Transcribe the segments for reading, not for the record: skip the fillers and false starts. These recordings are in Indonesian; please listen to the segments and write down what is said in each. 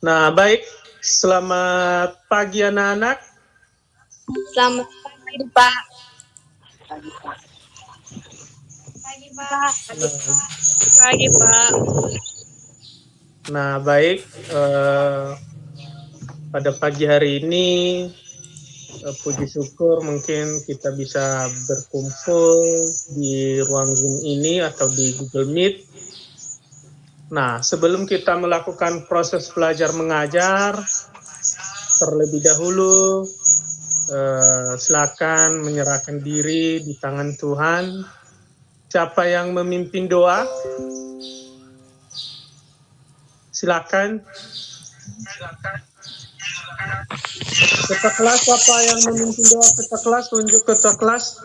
Nah, baik. Selamat pagi anak-anak. Selamat pagi, Pak. Pagi, Pak. Pagi, Pak. Nah, baik. Pada pagi hari ini, puji syukur mungkin kita bisa berkumpul di ruang Zoom ini atau di Google Meet. Nah, sebelum kita melakukan proses belajar mengajar, terlebih dahulu silakan menyerahkan diri di tangan Tuhan. Siapa yang memimpin doa? Silakan. Ketua kelas, siapa yang memimpin doa ketua kelas? Tunjuk ketua kelas.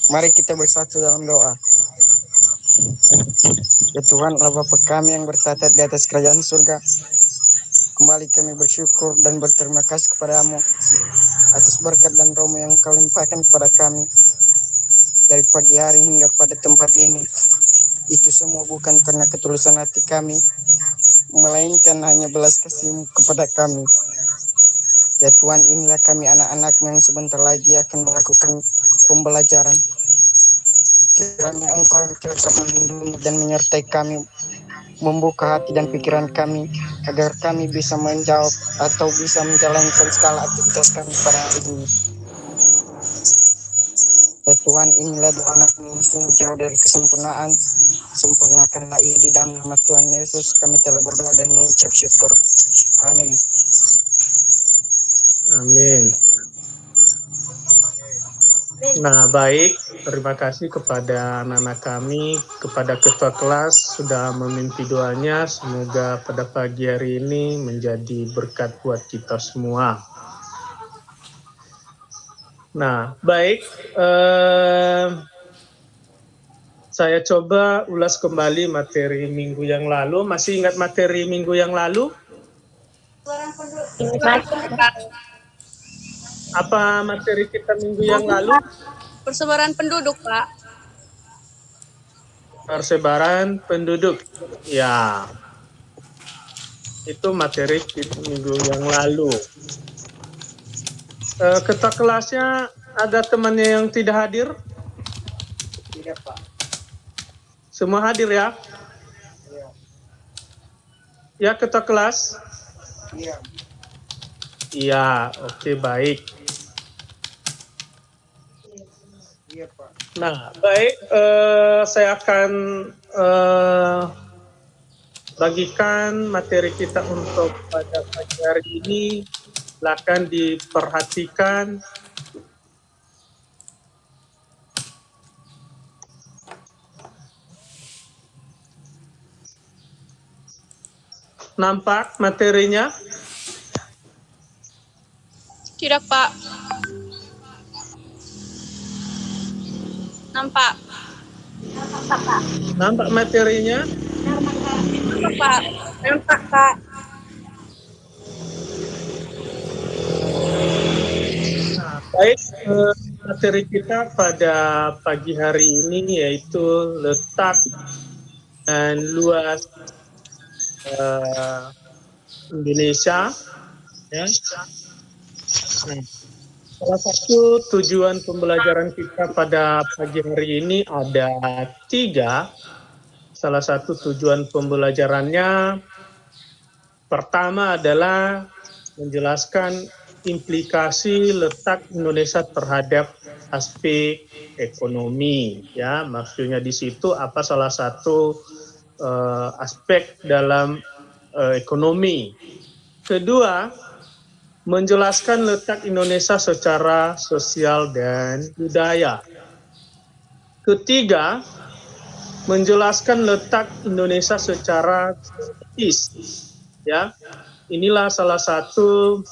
Mari kita bersatu dalam doa. Ya Tuhan, Allah Bapa kami yang bertata di atas kerajaan surga, kembali kami bersyukur dan berterima kasih kepadamu atas berkat dan rahmat yang kau limpahkan kepada kami dari pagi hari hingga pada tempat ini. Itu semua bukan karena ketulusan hati kami, melainkan hanya belas kasih-Mu kepada kami. Ya Tuhan, inilah kami anak-anak-Mu yang sebentar lagi akan melakukan pembelajaran. Kiranya Engkau yang tetap melindungi dan menyertai kami, membuka hati dan pikiran kami, agar kami bisa menjawab atau bisa menjalankan segala aktivitas kami pada hari ini. Ya Tuhan, inilah doa anak-Mu yang jauh dari kesempurnaan. Sempurnakanlah ia di dalam nama Tuhan Yesus. Kami telah berdoa dan mengucap syukur. Amin. Amin. Nah, baik. Terima kasih kepada anak-anak kami, kepada ketua kelas sudah memimpin doanya. Semoga pada pagi hari ini menjadi berkat buat kita semua. Nah, baik. Saya coba ulas kembali materi minggu yang lalu. Masih ingat materi minggu yang lalu? Apa materi kita minggu yang lalu? Persebaran penduduk, Pak. Persebaran penduduk. Ya. Itu materi kita minggu yang lalu. Ketua kelasnya ada temannya yang tidak hadir? Tidak, Pak. Semua hadir ya? Ya, ketua kelas? Iya. Iya, oke, baik. Iya, Pak. Nah, baik. Saya akan bagikan materi kita untuk pada pagi hari ini. Silakan diperhatikan. Nampak materinya? Tidak, Pak. Nampak. Nampak materinya? Nampak, Pak. Nampak, Pak. Nah, baik. Materi kita pada pagi hari ini yaitu letak dan luas Indonesia. Ya. Nah, salah satu tujuan pembelajaran kita pada pagi hari ini ada 3. Salah satu tujuan pembelajarannya pertama adalah menjelaskan implikasi letak Indonesia terhadap aspek ekonomi. Ya, maksudnya di situ apa salah satu aspek dalam ekonomi. Kedua, menjelaskan letak Indonesia secara sosial dan budaya. Ketiga, menjelaskan letak Indonesia secara geografis. Ya, inilah salah satu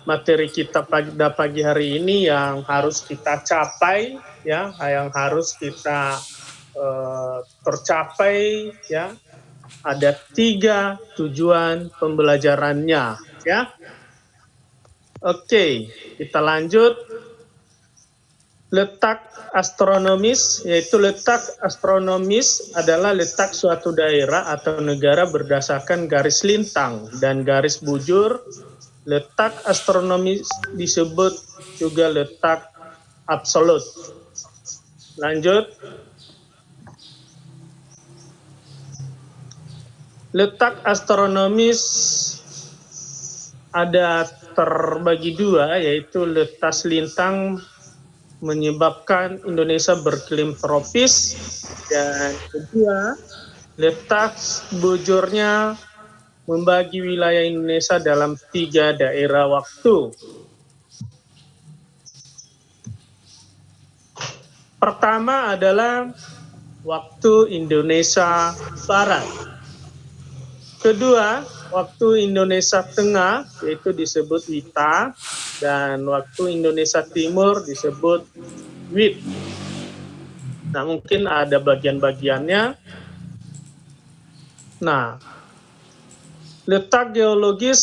materi kita pada pagi hari ini yang harus kita capai, ya, yang harus kita tercapai, ya. Ada 3 tujuan pembelajarannya, ya. Oke, kita lanjut. Letak astronomis, yaitu letak astronomis adalah letak suatu daerah atau negara berdasarkan garis lintang dan garis bujur. Letak astronomis disebut juga letak absolut. Lanjut. Letak astronomis ada terbagi dua, yaitu letak lintang menyebabkan Indonesia beriklim tropis, dan kedua, letak bujurnya membagi wilayah Indonesia dalam 3 daerah waktu. Pertama adalah waktu Indonesia Barat. Kedua, waktu Indonesia Tengah, yaitu disebut WITA, dan waktu Indonesia Timur disebut WIT. Nah, mungkin ada bagian-bagiannya. Nah, letak geologis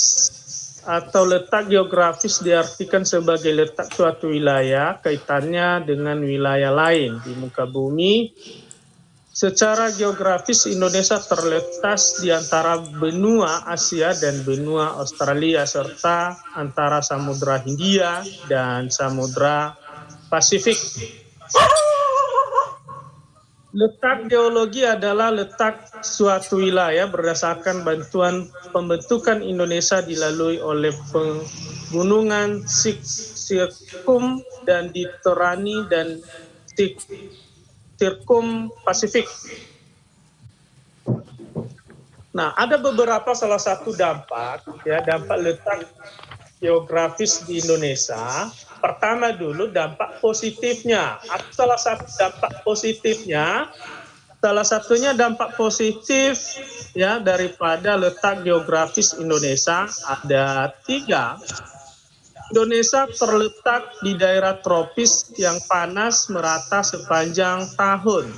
atau letak geografis diartikan sebagai letak suatu wilayah kaitannya dengan wilayah lain di muka bumi. Secara geografis, Indonesia terletak di antara benua Asia dan benua Australia, serta antara Samudra Hindia dan Samudra Pasifik. Letak geologi adalah letak suatu wilayah berdasarkan pembentukan Indonesia dilalui oleh pegunungan sirkum dan literani dan sirkum Pasifik. Nah, ada beberapa salah satu dampak letak geografis di Indonesia. Pertama dulu dampak positifnya. Salah satu dampak positifnya, salah satunya dampak positif ya daripada letak geografis Indonesia ada 3. Indonesia terletak di daerah tropis yang panas merata sepanjang tahun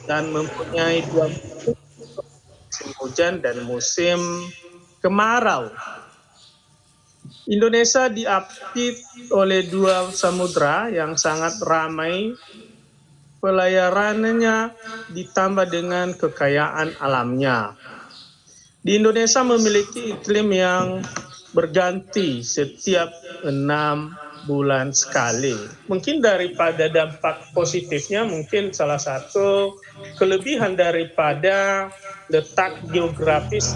dan mempunyai 2 musim hujan dan musim kemarau. Indonesia diapit oleh 2 samudra yang sangat ramai, pelayarannya ditambah dengan kekayaan alamnya. Di Indonesia memiliki iklim yang berganti setiap 6 bulan sekali. Mungkin daripada dampak positifnya, mungkin salah satu kelebihan daripada letak geografis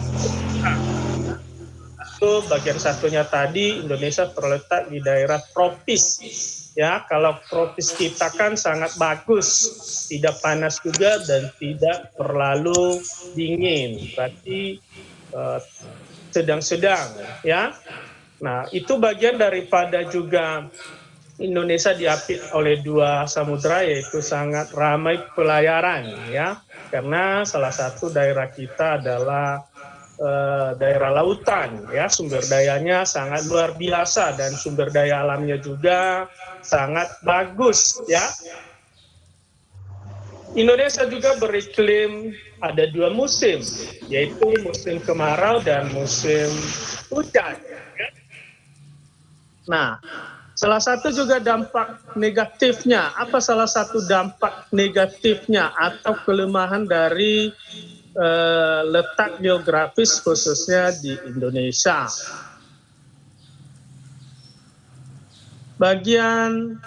itu bagian satunya tadi Indonesia terletak di daerah tropis. Ya, kalau tropis kita kan sangat bagus, tidak panas juga dan tidak terlalu dingin. Berarti sedang-sedang ya. Nah, itu bagian daripada juga Indonesia diapit oleh 2 samudra, yaitu sangat ramai pelayaran ya. Karena salah satu daerah kita adalah daerah lautan ya, sumber dayanya sangat luar biasa dan sumber daya alamnya juga sangat bagus ya. Indonesia juga beriklim ada 2 musim, yaitu musim kemarau dan musim hujan. Nah, salah satu juga dampak negatifnya, apa salah satu dampak negatifnya atau kelemahan dari letak geografis khususnya di Indonesia? Bagian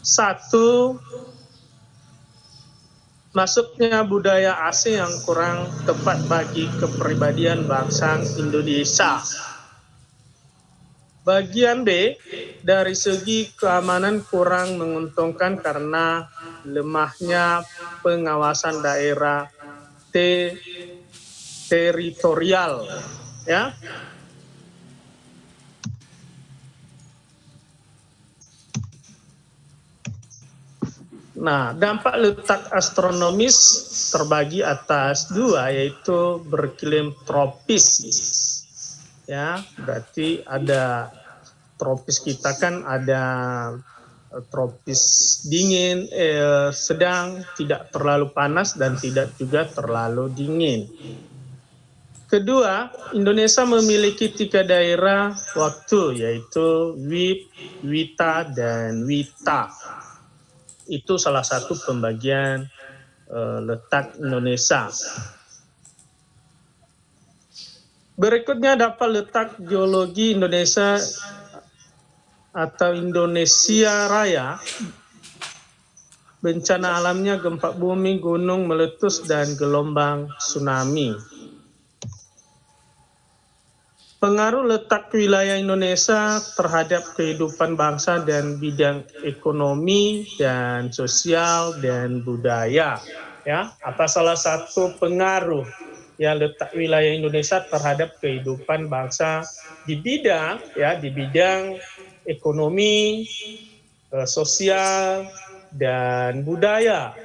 1, masuknya budaya asing yang kurang tepat bagi kepribadian bangsa Indonesia. Bagian B, dari segi keamanan kurang menguntungkan karena lemahnya pengawasan daerah teritorial ya. Nah, dampak letak astronomis terbagi atas 2, yaitu beriklim tropis. Ya, berarti ada tropis kita kan ada tropis dingin, sedang, tidak terlalu panas dan tidak juga terlalu dingin. Kedua, Indonesia memiliki 3 daerah waktu, yaitu WIT, WITA, dan WITA. Itu salah satu pembagian letak Indonesia. Berikutnya dapat letak geologi Indonesia atau Indonesia Raya. Bencana alamnya gempa bumi, gunung meletus, dan gelombang tsunami. Pengaruh letak wilayah Indonesia terhadap kehidupan bangsa dan bidang ekonomi dan sosial dan budaya. Ya, apa salah satu pengaruh ya letak wilayah Indonesia terhadap kehidupan bangsa di bidang ekonomi, sosial dan budaya.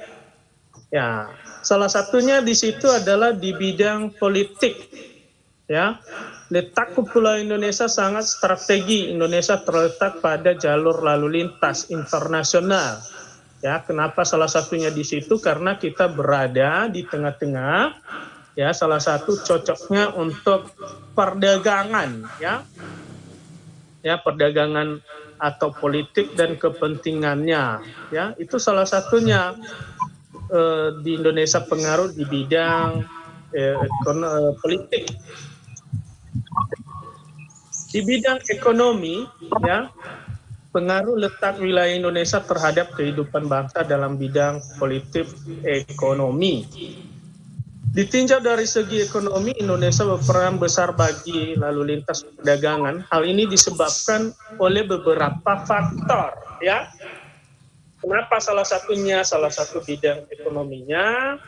Ya, salah satunya di situ adalah di bidang politik. Ya, letak Kepulauan Indonesia sangat strategi. Indonesia terletak pada jalur lalu lintas internasional. Ya, kenapa salah satunya di situ? Karena kita berada di tengah-tengah. Ya, salah satu cocoknya untuk perdagangan. Ya, perdagangan atau politik dan kepentingannya. Ya, itu salah satunya di Indonesia pengaruh di bidang politik. Di bidang ekonomi, ya, pengaruh letak wilayah Indonesia terhadap kehidupan bangsa dalam bidang politik ekonomi. Ditinjau dari segi ekonomi, Indonesia berperan besar bagi lalu lintas perdagangan. Hal ini disebabkan oleh beberapa faktor, ya. Kenapa salah satu bidang ekonominya?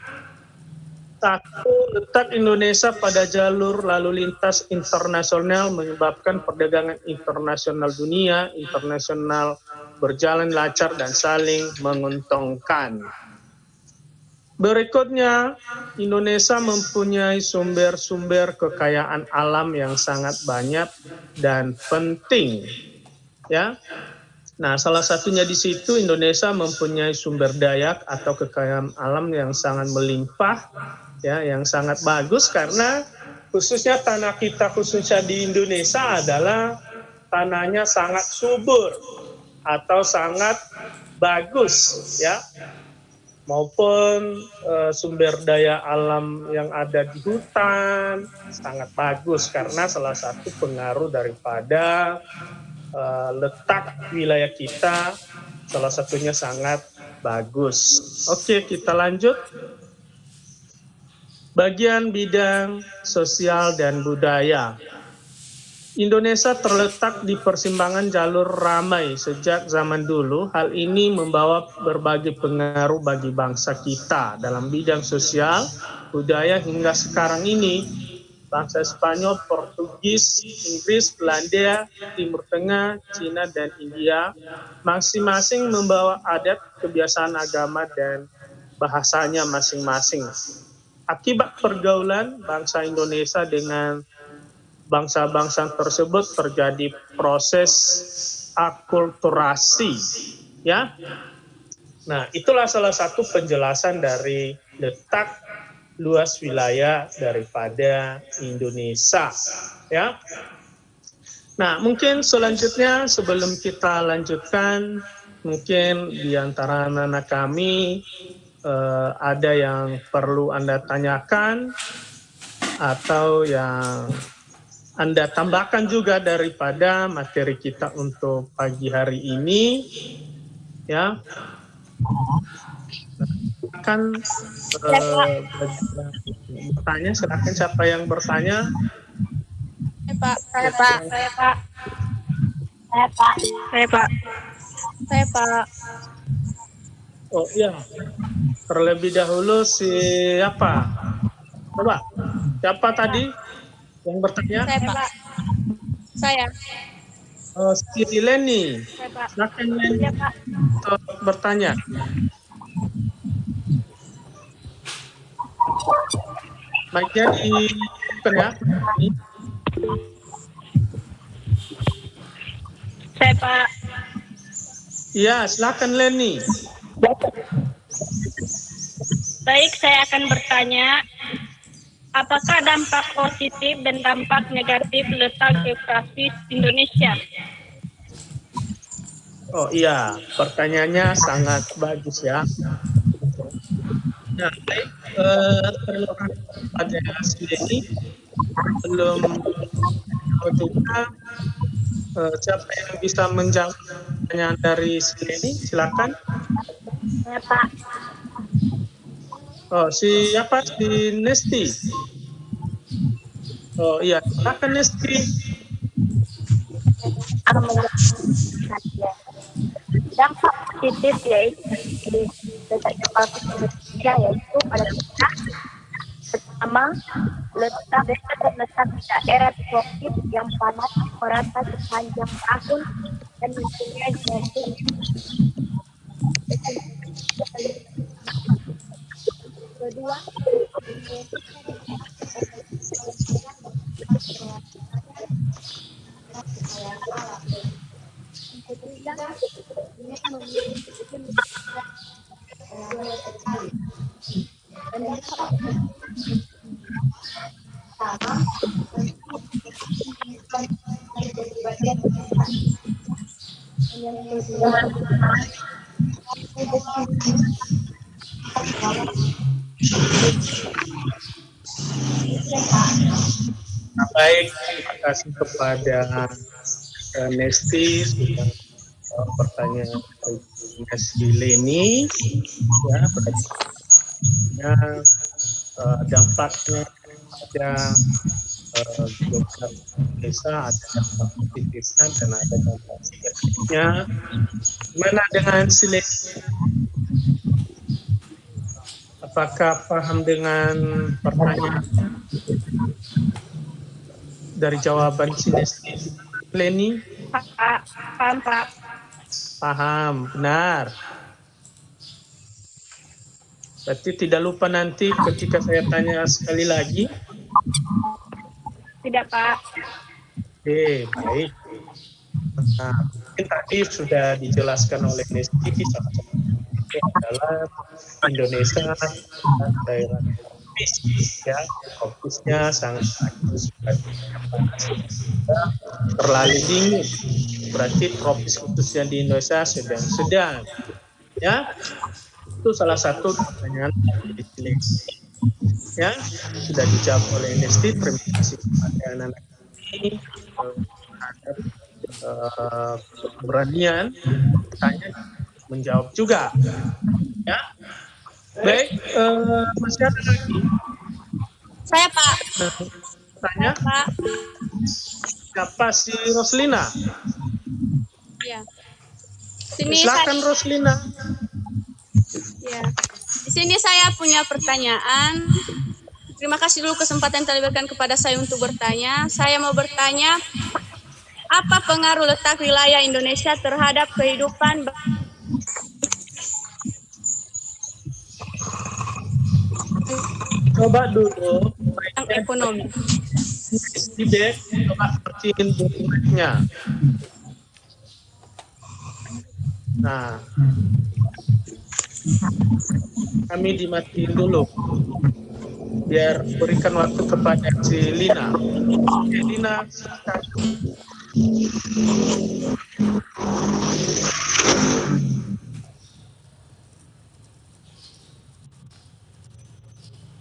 Satu, letak Indonesia pada jalur lalu lintas internasional menyebabkan perdagangan internasional dunia, internasional berjalan lancar dan saling menguntungkan. Berikutnya, Indonesia mempunyai sumber-sumber kekayaan alam yang sangat banyak dan penting. Ya. Nah, salah satunya di situ Indonesia mempunyai sumber daya atau kekayaan alam yang sangat melimpah, ya, yang sangat bagus karena khususnya tanah kita khususnya di Indonesia adalah tanahnya sangat subur atau sangat bagus, ya, maupun sumber daya alam yang ada di hutan sangat bagus karena salah satu pengaruh daripada letak wilayah kita salah satunya sangat bagus. Oke, kita lanjut. Bagian bidang sosial dan budaya. Indonesia terletak di persimpangan jalur ramai sejak zaman dulu. Hal ini membawa berbagai pengaruh bagi bangsa kita dalam bidang sosial, budaya hingga sekarang ini. Bangsa Spanyol, Portugis, Inggris, Belanda, Timur Tengah, Cina, dan India masing-masing membawa adat, kebiasaan agama, dan bahasanya masing-masing. Akibat pergaulan bangsa Indonesia dengan bangsa-bangsa tersebut terjadi proses akulturasi, ya. Nah, itulah salah satu penjelasan dari letak luas wilayah daripada Indonesia, ya. Nah, mungkin selanjutnya sebelum kita lanjutkan, mungkin di antara anak-anak kami ada yang perlu Anda tanyakan atau yang Anda tambahkan juga daripada materi kita untuk pagi hari ini, ya. Silakan bertanya, silakan siapa yang bertanya. Saya Pak. Oh iya, terlebih dahulu siapa? Coba, siapa tadi yang bertanya? Saya Pak. Saya. Si Leni, Saya Pak. silakan Leni Ya Pak. untuk bertanya. Mic-nya di ya. Saya Pak. Iya, silakan Leni. Baik, saya akan bertanya, apakah dampak positif dan dampak negatif letak geografis Indonesia? Oh iya, pertanyaannya sangat bagus ya. Nah, baik, terlepas pada Sileni, belum tahu juga siapa yang bisa menjawab pertanyaan dari Sileni, silakan. Saya Pak. Oh, siapa? Si Nesti. Oh iya, silakan Nesti. Akan menjawab. Dampak positif yaitu letak gempa Indonesia yaitu pada kita pertama letak desa terletak di daerah tropis yang panas merata sepanjang tahun dan mempunyai genetik kedua Nah, baik, terima kasih kepada Nesti sudah pertanyaan dari Sileni. Ya, berarti dampaknya pada geografi desa ada dampak positifnya dan ada dampak negatifnya. Gimana dengan Sileni? Apakah paham dengan pertanyaan dari jawaban Sinesti Leni? paham Pak. Paham, benar. Berarti tidak lupa nanti ketika saya tanya sekali lagi. Tidak Pak. Oke, baik. Nah, mungkin tadi sudah dijelaskan oleh Nesti, salah satu itu adalah Indonesia daerah tropis, ya, tropisnya sangat bagus, panas, terlalu dingin. Berarti tropis khususnya di Indonesia sedang-sedang, ya. Itu salah satu pertanyaan dari Sileni. Ya, sudah dijawab oleh Nesti. Terima kasih kepada anak-anak ini terhadap keberanian bertanya menjawab juga. Ya, baik. Masih ada lagi? Saya Pak. Tanya. Pak. Siapa si Roslina? Ya. Sini Silakan saya, Roslina. ya. Di sini saya punya pertanyaan. Terima kasih dulu kesempatan yang telah diberikan kepada saya untuk bertanya. Saya mau bertanya, apa pengaruh letak wilayah Indonesia terhadap kehidupan Coba dulu yang ekonomi? Dek, coba perhatiin dokumennya. Nah, kami dimatiin dulu biar berikan waktu kepada si Lina. Oke, Lina, silakan.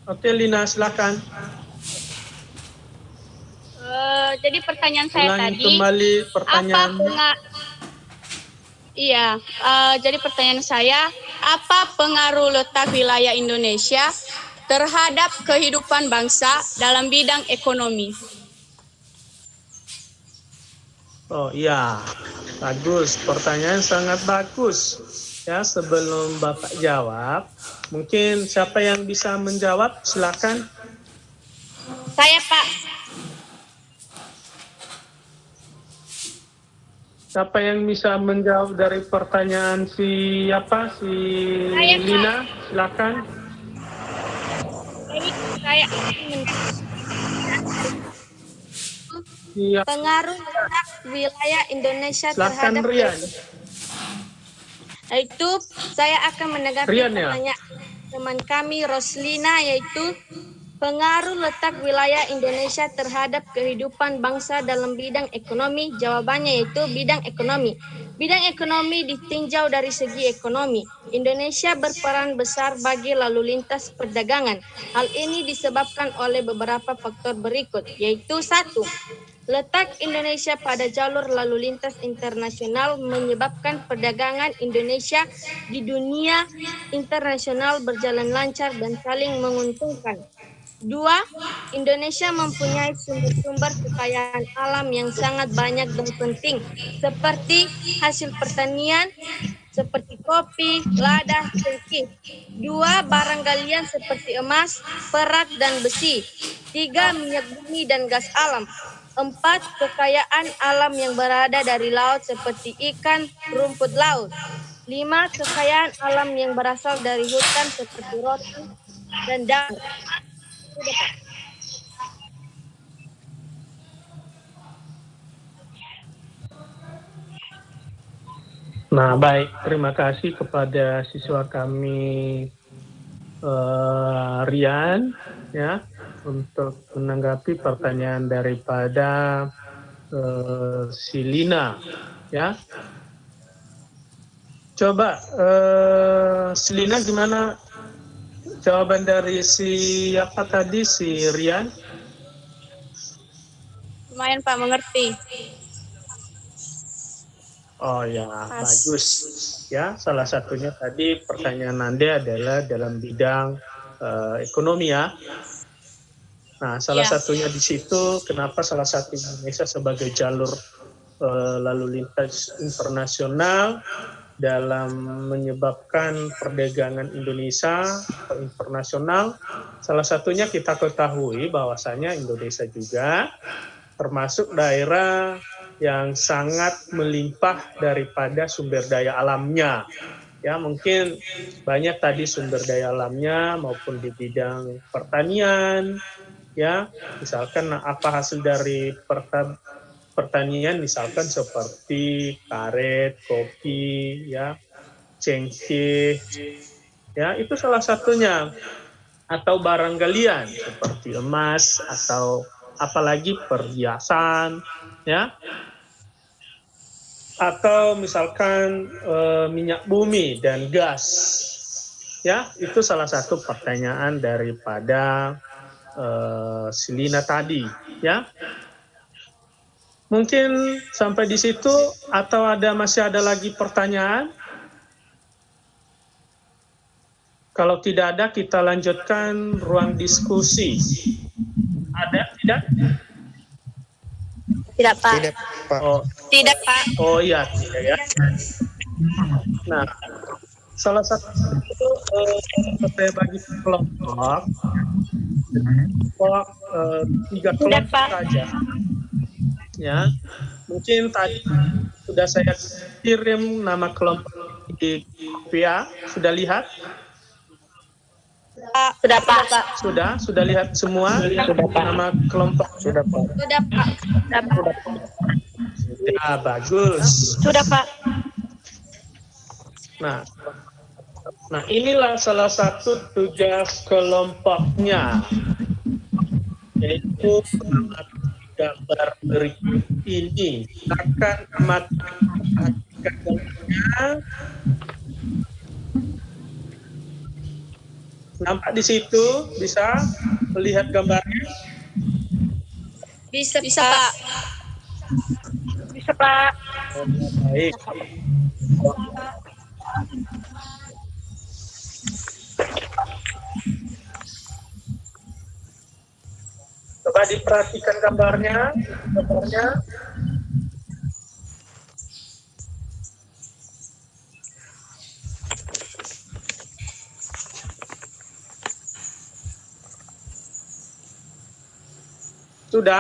Oke, Lina, silakan. Jadi pertanyaan saya Ulangi tadi, kembali pertanyaannya. Jadi pertanyaan saya, apa pengaruh letak wilayah Indonesia terhadap kehidupan bangsa dalam bidang ekonomi? Oh iya, bagus. Pertanyaan sangat bagus. Ya, sebelum Bapak jawab, mungkin siapa yang bisa menjawab? Silakan. Saya Pak. Siapa yang bisa menjawab dari pertanyaan siapa? Si Saya, Pak. Lina, silakan. Baik, saya Iya, pengaruh letak wilayah Indonesia silakan terhadap Rian. Itu saya akan menanggapi Rian, ya? pertanyaan teman kami Roslina, yaitu pengaruh letak wilayah Indonesia terhadap kehidupan bangsa dalam bidang ekonomi. Jawabannya yaitu bidang ekonomi. Bidang ekonomi ditinjau dari segi ekonomi. Indonesia berperan besar bagi lalu lintas perdagangan. Hal ini disebabkan oleh beberapa faktor berikut, yaitu 1. Letak Indonesia pada jalur lalu lintas internasional menyebabkan perdagangan Indonesia di dunia internasional berjalan lancar dan saling menguntungkan. 2. Indonesia mempunyai sumber-sumber kekayaan alam yang sangat banyak dan penting, seperti hasil pertanian, seperti kopi, lada, cengkeh. 2. Barang galian seperti emas, perak, dan besi. 3. Minyak bumi dan gas alam. 4. Kekayaan alam yang berada dari laut seperti ikan, rumput laut. 5. Kekayaan alam yang berasal dari hutan seperti rotan dan daun. Sudah, Pak. Nah, baik. Terima kasih kepada siswa kami Rian ya untuk menanggapi pertanyaan daripada si Lina ya. Coba si Lina gimana jawaban dari si apa tadi si Rian? Lumayan Pak, mengerti. Oh ya, bagus. Ya, salah satunya tadi pertanyaan Anda adalah dalam bidang ekonomi ya. Nah, salah satunya di situ kenapa salah satu Indonesia sebagai jalur lalu lintas internasional dalam menyebabkan perdagangan Indonesia atau internasional. Salah satunya kita ketahui bahwasanya Indonesia juga termasuk daerah yang sangat melimpah daripada sumber daya alamnya. Ya, mungkin banyak tadi sumber daya alamnya maupun di bidang pertanian, ya, misalkan apa hasil dari pertanian, misalkan seperti karet, kopi, ya, cengkeh, ya, itu salah satunya. Atau barang galian seperti emas atau apalagi perhiasan, ya, atau misalkan minyak bumi dan gas, ya, itu salah satu pertanyaan daripada Silina tadi, ya. Mungkin sampai di situ atau masih ada lagi pertanyaan? Kalau tidak ada, kita lanjutkan ruang diskusi. Ada? Tidak? Tidak Pak. Tidak, Pak. Oh, Tidak Pak. oh iya, tidak ya. Nah, salah satu itu saya bagi kelompok, tiga kelompok saja. Ya, mungkin tadi sudah saya kirim nama kelompok di via, sudah lihat? Sudah Pak. Sudah lihat semua nama kelompok? Sudah, Pak. Sudah Pak. Ya, bagus. Sudah Pak. Nah, inilah salah satu tugas kelompoknya, yaitu mengamati gambar berikut ini. Akan mematikan gambarnya. Nampak di situ, bisa melihat gambarnya? Bisa Pak. Bisa Pak. Oh, baik. Coba diperhatikan gambarnya.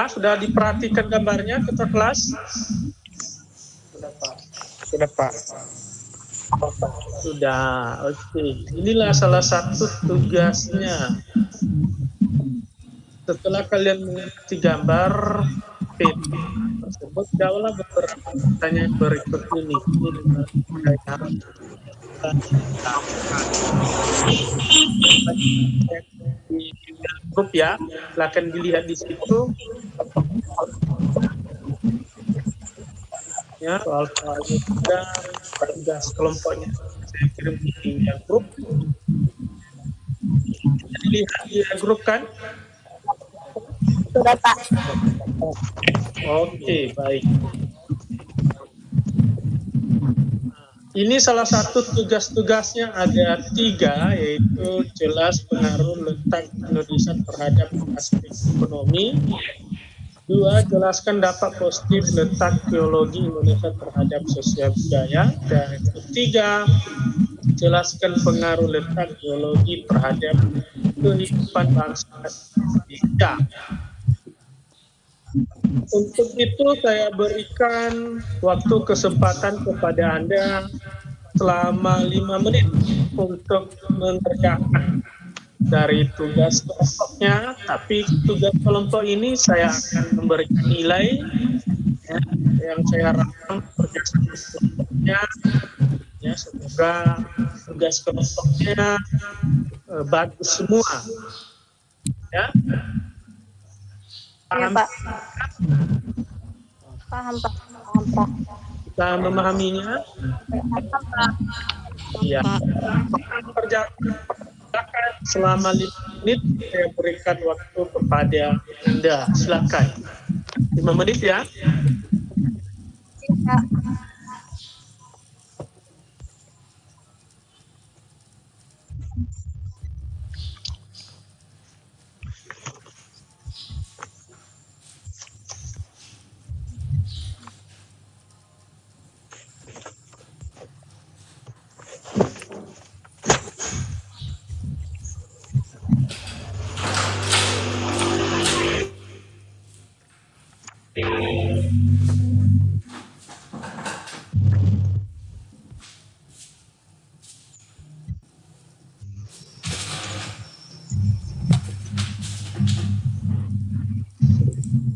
Sudah diperhatikan gambarnya ketua kelas? Sudah, Pak. Sudah, oke. Inilah salah satu tugasnya. Setelah kalian mengerti gambar tersebut, jawablah beberapa pertanyaan berikut ini. Di grup ya, silakan dilihat di situ. Ya, soal-soalnya sudah, tugas kelompoknya saya kirim di grup. Dilihat di grup kan? Sudah, Pak. Oke, baik. Ini salah satu tugas-tugasnya ada 3, yaitu jelas pengaruh letak Indonesia terhadap aspek ekonomi. 2, jelaskan dampak positif letak geologi Indonesia terhadap sosial budaya. Dan ketiga, jelaskan pengaruh letak geologi terhadap kehidupan bangsa Indonesia. Untuk itu saya berikan waktu kesempatan kepada Anda selama 5 menit untuk mengerjakan dari tugas kelompoknya, tapi tugas kelompok ini saya akan memberikan nilai ya, yang saya harapkan kerjasama kelompoknya ya, semoga tugas kelompoknya bagus semua ya. Iya, Paham? Pak. Paham, Pak. Paham, Pak. Kita memahaminya? Iya. Kerjakan selama 5 menit, saya berikan waktu kepada Anda. Silakan. 5 menit ya. Iya, Pak.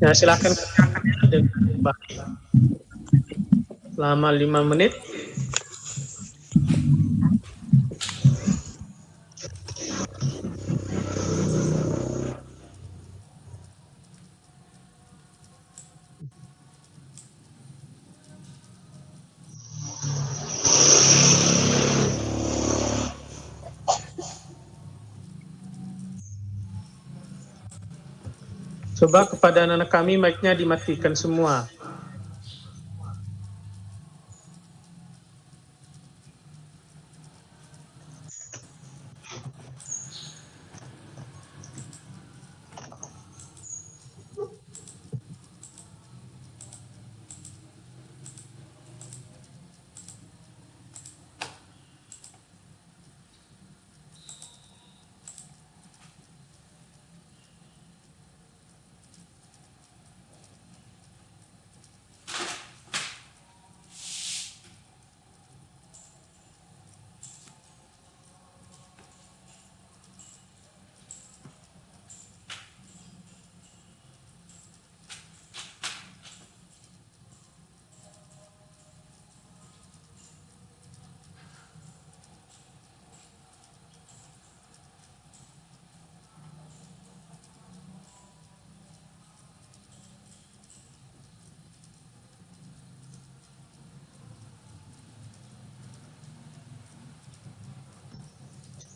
Ya, silakan kerjakannya dengan baik. Selama 5 menit. Coba kepada anak-anak kami mic-nya dimatikan semua.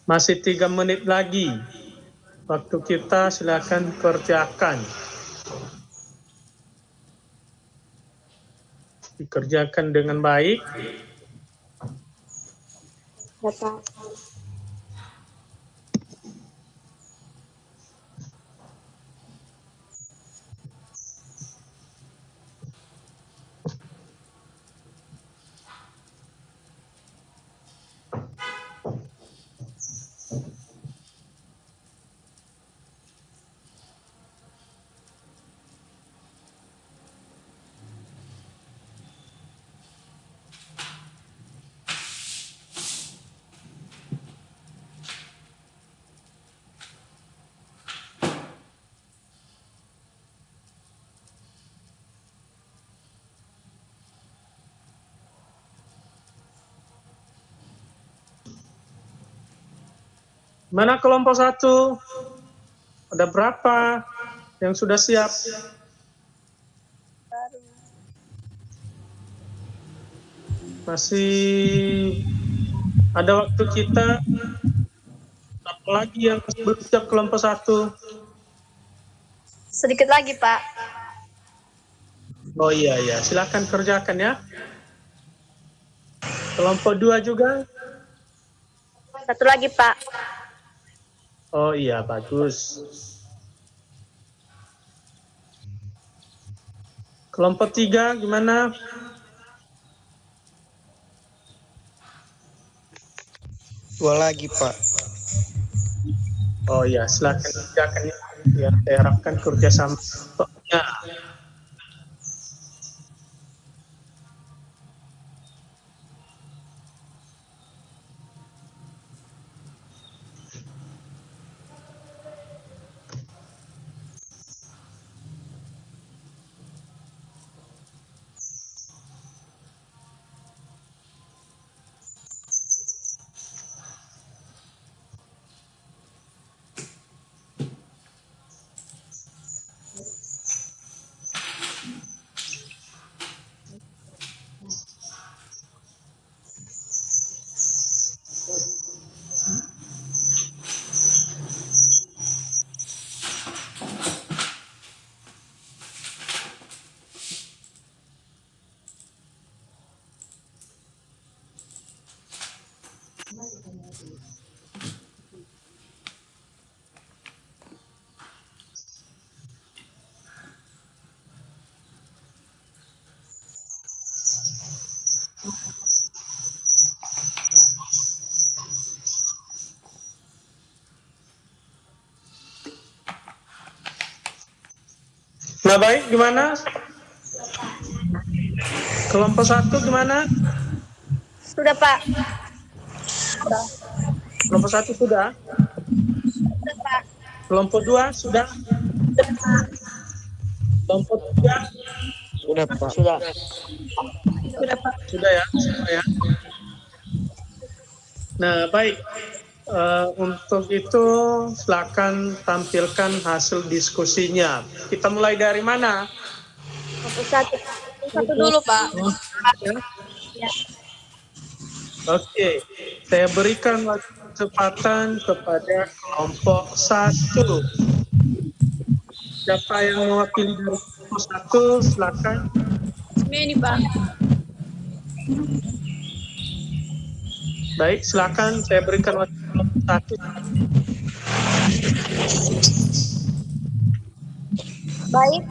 Masih 3 menit lagi. Waktu kita, silakan kerjakan. Dikerjakan dengan baik. Ya, Pak. Mana kelompok 1? Ada berapa yang sudah siap? Masih ada waktu kita. Apalagi yang berucap kelompok 1? Sedikit lagi, Pak. Oh iya, silakan kerjakan ya. Kelompok 2 juga? Satu lagi, Pak. Oh iya, bagus. Kelompok 3 gimana? Dua lagi, Pak. Oh iya, silakan kerjakan ya. Saya harapkan kerjasama. Ya. Nah, baik, gimana? Kelompok 1 gimana? Sudah, Pak. Kelompok 1 sudah? Sudah, Pak. Kelompok 2 sudah? Kelompok 3 Sudah, Pak. Sudah, Pak. sudah ya, semua ya. Nah, baik. Untuk itu silakan tampilkan hasil diskusinya. Kita mulai dari mana? Satu dulu, Pak. Ya. Oke, saya berikan waktu kesempatan kepada kelompok 1. Siapa yang mewakili dari kelompok 1, silakan. Ini, Pak. Baik, silakan saya berikan waktu kelompok 1. Baik,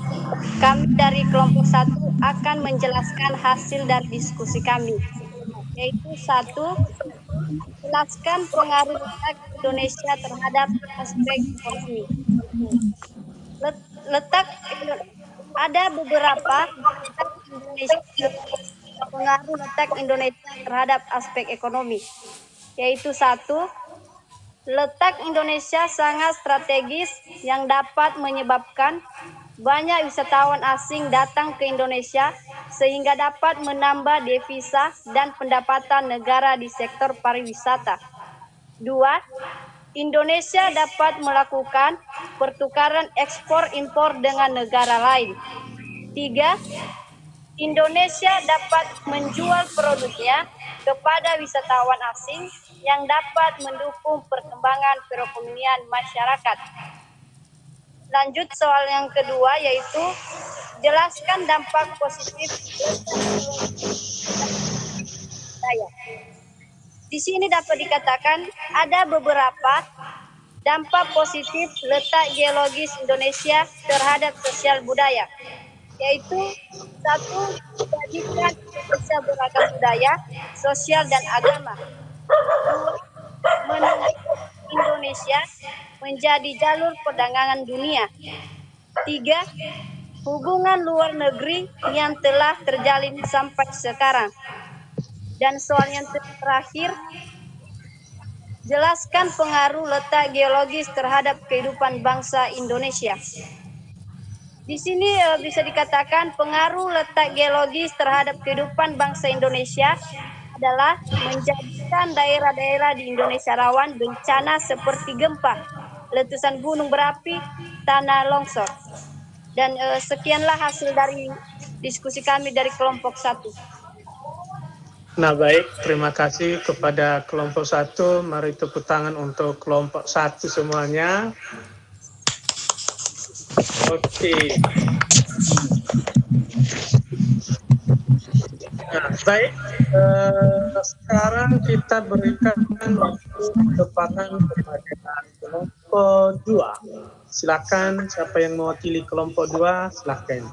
kami dari kelompok 1 akan menjelaskan hasil dari diskusi kami, yaitu 1, jelaskan pengaruh letak Indonesia terhadap aspek ekonomi. Ada beberapa pengaruh letak Indonesia terhadap aspek ekonomi, yaitu 1, letak Indonesia sangat strategis yang dapat menyebabkan banyak wisatawan asing datang ke Indonesia sehingga dapat menambah devisa dan pendapatan negara di sektor pariwisata. 2, Indonesia dapat melakukan pertukaran ekspor-impor dengan negara lain. 3, Indonesia dapat menjual produknya kepada wisatawan asing yang dapat mendukung perkembangan perekonomian masyarakat. Lanjut soal yang kedua, yaitu jelaskan dampak positif budaya. Di sini dapat dikatakan ada beberapa dampak positif letak geologis Indonesia terhadap sosial budaya, yaitu 1, menjadikan Indonesia beragam budaya, sosial, dan agama. 2, menunjukkan Indonesia menjadi jalur perdagangan dunia. 3, hubungan luar negeri yang telah terjalin sampai sekarang. Dan soal yang terakhir, jelaskan pengaruh letak geologis terhadap kehidupan bangsa Indonesia. Di sini bisa dikatakan pengaruh letak geologis terhadap kehidupan bangsa Indonesia adalah menjadikan daerah-daerah di Indonesia rawan bencana seperti gempa, letusan gunung berapi, tanah longsor. Dan sekianlah hasil dari diskusi kami dari kelompok 1. Nah, baik, terima kasih kepada kelompok 1. Mari tepuk tangan untuk kelompok 1 semuanya. Oke. Nah, baik. Sekarang kita berikan waktu kesempatan kepada kelompok 2. Silakan, siapa yang mewakili kelompok 2, silakan.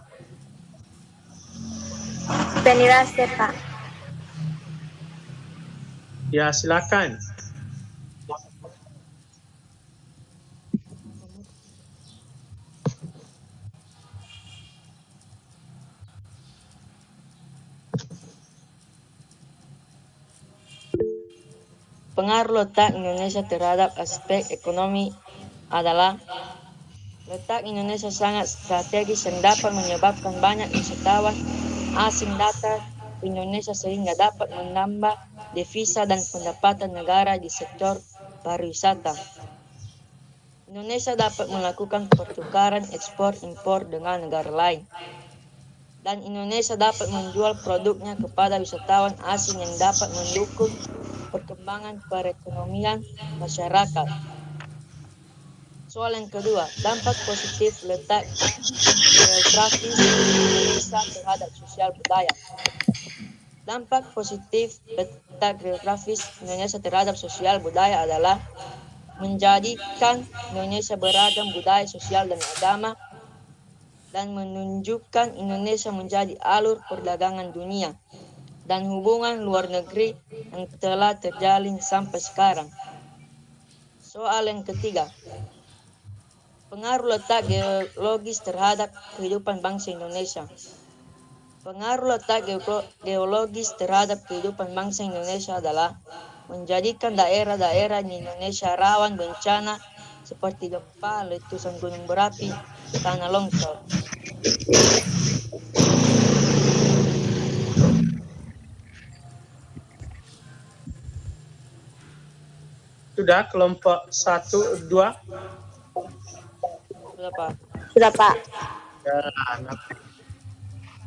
Peniraste, Pak. Ya, silakan. Pengaruh letak Indonesia terhadap aspek ekonomi adalah letak Indonesia sangat strategis yang dapat menyebabkan banyak wisatawan asing datang ke Indonesia sehingga dapat menambah devisa dan pendapatan negara di sektor pariwisata. Indonesia dapat melakukan pertukaran ekspor-impor dengan negara lain. Dan Indonesia dapat menjual produknya kepada wisatawan asing yang dapat mendukung perkembangan perekonomian masyarakat. Soal yang kedua, dampak positif letak geografis Indonesia terhadap sosial budaya. Dampak positif letak geografis Indonesia terhadap sosial budaya adalah menjadikan Indonesia beragam budaya sosial dan agama dan menunjukkan Indonesia menjadi alur perdagangan dunia dan hubungan luar negeri yang telah terjalin sampai sekarang. Soal yang ketiga, pengaruh letak geologis terhadap kehidupan bangsa Indonesia. Pengaruh letak geologis terhadap kehidupan bangsa Indonesia adalah menjadikan daerah-daerah di Indonesia rawan bencana seperti gempa, letusan gunung berapi, tanah longsor. Sudah kelompok 1, 2? Sudah, Pak. Sudah, Pak.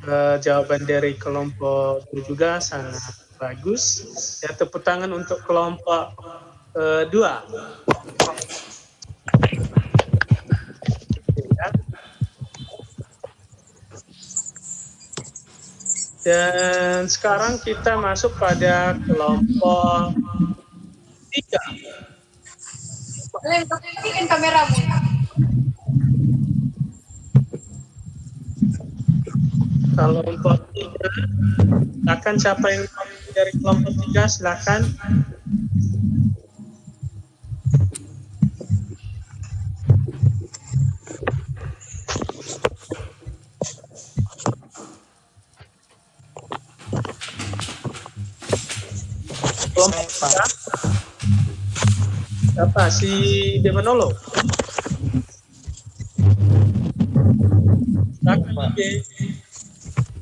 Ya, jawaban dari kelompok 2 juga sangat bagus. Ya, tepuk tangan untuk kelompok 2. Dan sekarang kita masuk pada kelompok 3. Lemparin kameramu. Kelompok 3. Silakan, siapa yang dari kelompok 3, silakan. Kelompok 3. Siapa? Si Demanolo? Silakan, Ide.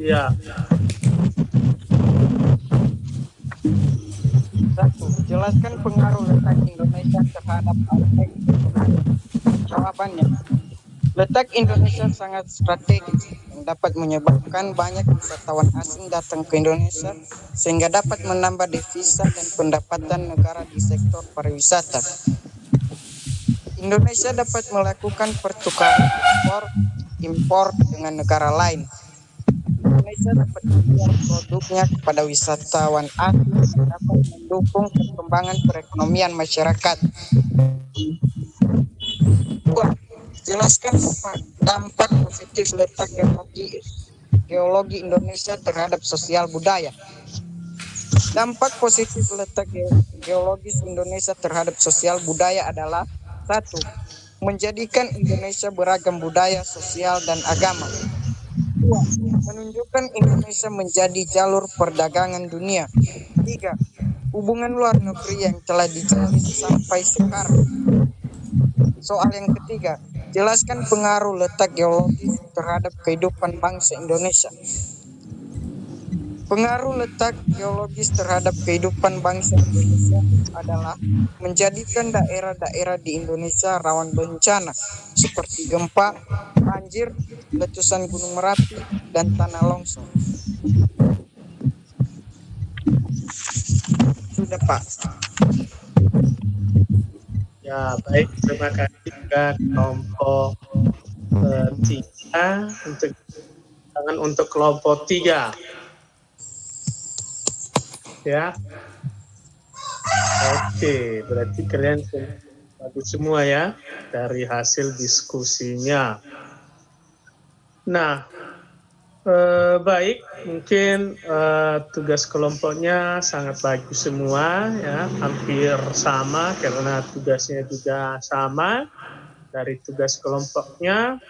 Ya. Satu, jelaskan pengaruh letak Indonesia terhadap aspek ekonomi. Jawabannya, letak Indonesia sangat strategis yang dapat menyebabkan banyak wisatawan asing datang ke Indonesia sehingga dapat menambah devisa dan pendapatan negara di sektor pariwisata. Indonesia dapat melakukan pertukaran ekspor-impor dengan negara lain. Indonesia dapat menjual produknya kepada wisatawan asing yang dapat mendukung perkembangan perekonomian masyarakat. Dua, jelaskan dampak positif letak geologi Indonesia terhadap sosial budaya. Dampak positif letak geologis Indonesia terhadap sosial budaya adalah: 1. Menjadikan Indonesia beragam budaya, sosial, dan agama. 2. Menunjukkan Indonesia menjadi jalur perdagangan dunia. 3. Hubungan luar negeri yang telah dijalin sampai sekarang. Soal yang ketiga, jelaskan pengaruh letak geologis terhadap kehidupan bangsa Indonesia. Pengaruh letak geologis terhadap kehidupan bangsa Indonesia adalah menjadikan daerah-daerah di Indonesia rawan bencana seperti gempa, banjir, letusan gunung Merapi, dan tanah longsor. Sudah, Pak. Ya, baik. Terima kasih juga kelompok 3 untuk kelompok 3. Ya. Oke, berarti kalian bagus semua ya dari hasil diskusinya. Nah, baik, mungkin tugas kelompoknya sangat bagus semua ya, hampir sama karena tugasnya juga sama dari tugas kelompoknya.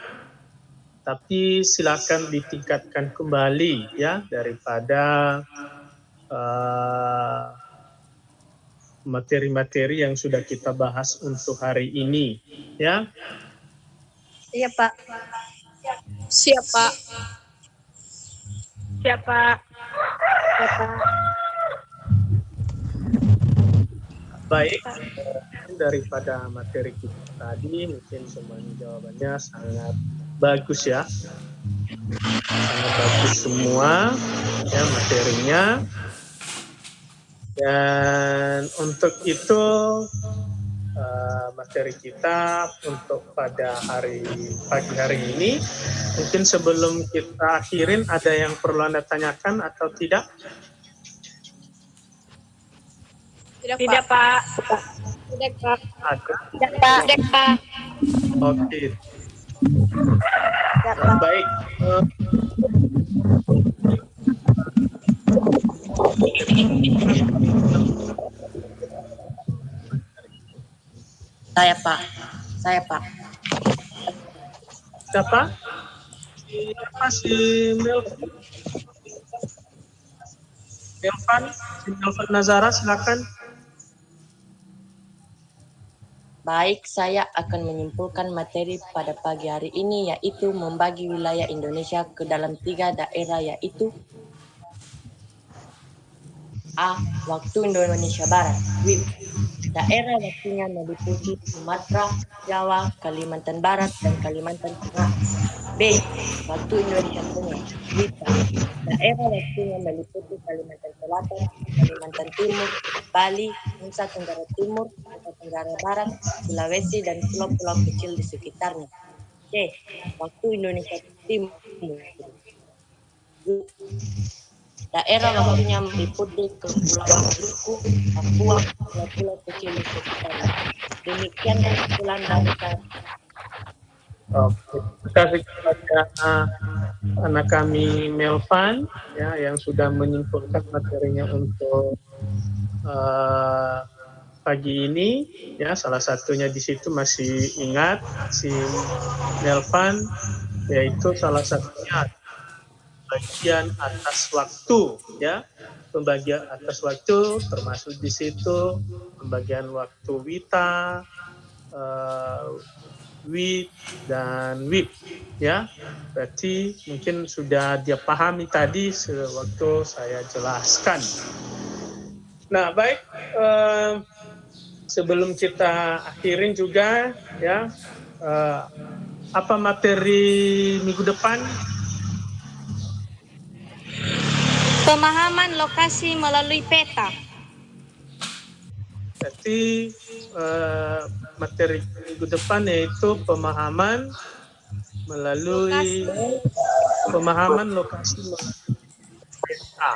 Tapi silakan ditingkatkan kembali ya daripada materi-materi yang sudah kita bahas untuk hari ini ya. Iya, Pak. Siap, Pak. Siapa? Baik, daripada materi kita tadi mungkin semuanya jawabannya sangat bagus ya, sangat bagus semua ya materinya. Dan untuk itu materi kita untuk pada pagi hari ini, mungkin sebelum kita akhirin ada yang perlu Anda tanyakan atau tidak? Tidak, Pak. Tidak, Pak. Ada. Tidak, Pak. Tidak, Pak. Oke. Tidak, Pak. Baik. Saya, Pak. Siapa? Si Melvan? Si Melvan Nazara, silakan. Baik, saya akan menyimpulkan materi pada pagi hari ini, yaitu membagi wilayah Indonesia ke dalam 3 daerah, yaitu A. Waktu Indonesia Barat, WIB. Daerah waktunya meliputi Sumatera, Jawa, Kalimantan Barat, dan Kalimantan Tengah. B. Waktu Indonesia Tengah, WITA. Daerah waktunya meliputi Kalimantan Selatan, Kalimantan Timur, Bali, Nusa Tenggara Timur, Nusa Tenggara Barat, Sulawesi, dan pulau-pulau kecil di sekitarnya. C. Waktu Indonesia Timur. Daerah waktunya meliputi Kepulauan Maluku, Papua, pulau-pulau kecil di sekitarnya. Demikian kesimpulan dari saya. Oke, terima kasih kepada anak kami Melvan ya yang sudah menyimpulkan materinya untuk pagi ini ya. Salah satunya di situ masih ingat si Melvan, yaitu salah satunya bagian atas waktu ya, pembagian atas waktu termasuk di situ pembagian waktu WITA, WIB dan WIB ya. Berarti mungkin sudah dia pahami tadi sewaktu saya jelaskan. Nah, baik, sebelum kita akhirin juga ya, apa materi minggu depan? Pemahaman lokasi melalui peta. Jadi materi minggu depan yaitu pemahaman lokasi melalui peta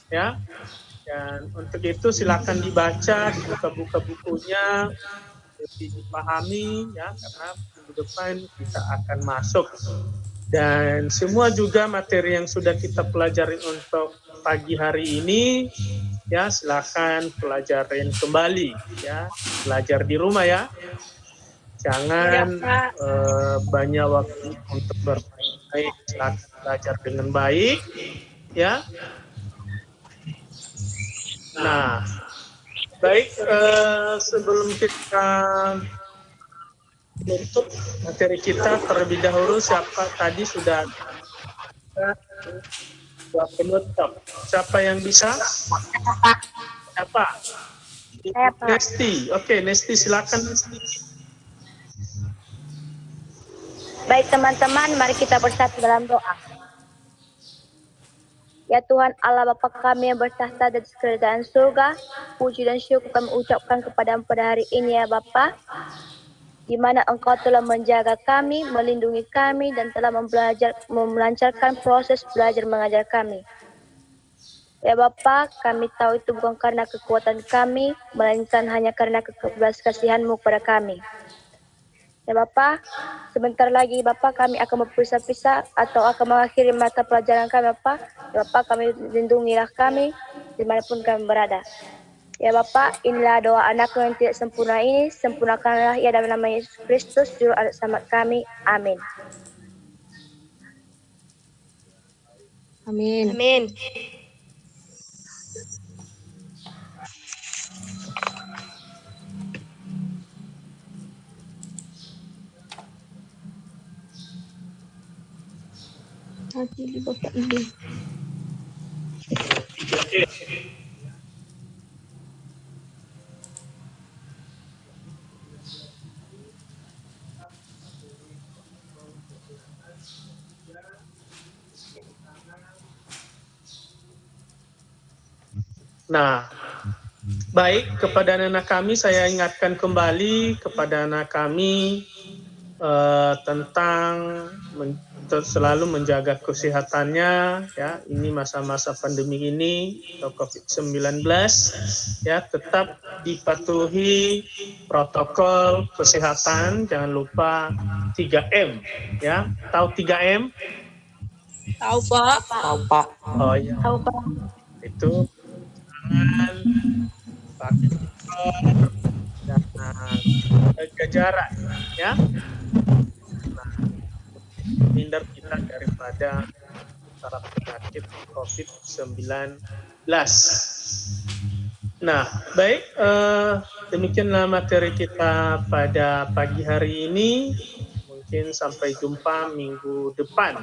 ya. Dan untuk itu silakan dibaca, dibuka-buka bukunya, lebih dipahami ya, karena minggu depan kita akan masuk. Dan semua juga materi yang sudah kita pelajari untuk pagi hari ini ya, silakan pelajarin kembali ya, belajar di rumah ya. Jangan banyak waktu untuk bermain, silakan belajar dengan baik ya. Nah, baik, sebelum kita tutup materi kita terlebih dahulu, siapa tadi sudah penutup? Siapa yang bisa? Siapa? Saya, Pak. Nesti. Oke, Nesti, silakan Nesti. Baik teman-teman, mari kita bersatu dalam doa. Ya Tuhan Allah Bapa kami yang bertahta di atas kerajaan surga, puji dan syukur kami ucapkan kepada-Mu pada hari ini ya Bapa, di mana Engkau telah menjaga kami, melindungi kami, dan telah melancarkan proses belajar mengajar kami. Ya Bapa, kami tahu itu bukan karena kekuatan kami, melainkan hanya karena belas kasihan-Mu kepada kami. Ya Bapa, sebentar lagi Bapa kami akan berpisah-pisah atau akan mengakhiri mata pelajaran kami Bapa. Ya Bapa, kami lindungilah kami dimanapun kami berada. Ya Bapa, inilah doa anakku yang tidak sempurna ini, sempurnakanlah ia dalam nama Yesus Kristus, Juru Selamat kami. Amin. Amin. Amin. Adili Bapak Ibu. Nah, baik, kepada anak kami saya ingatkan kembali kepada anak kami tentang selalu menjaga kesehatannya ya. Ini masa-masa pandemi ini atau COVID-19 ya, tetap dipatuhi protokol kesehatan, jangan lupa 3M ya. Tahu 3M? Tahu Pak. Tahu Pak. Oh ya. Tahu Pak. Itu tangan, pakai masker, dan jaga jarak ya. Hindar kita daripada saraf penyakit COVID-19. Nah, baik, demikianlah materi kita pada pagi hari ini. Mungkin sampai jumpa minggu depan.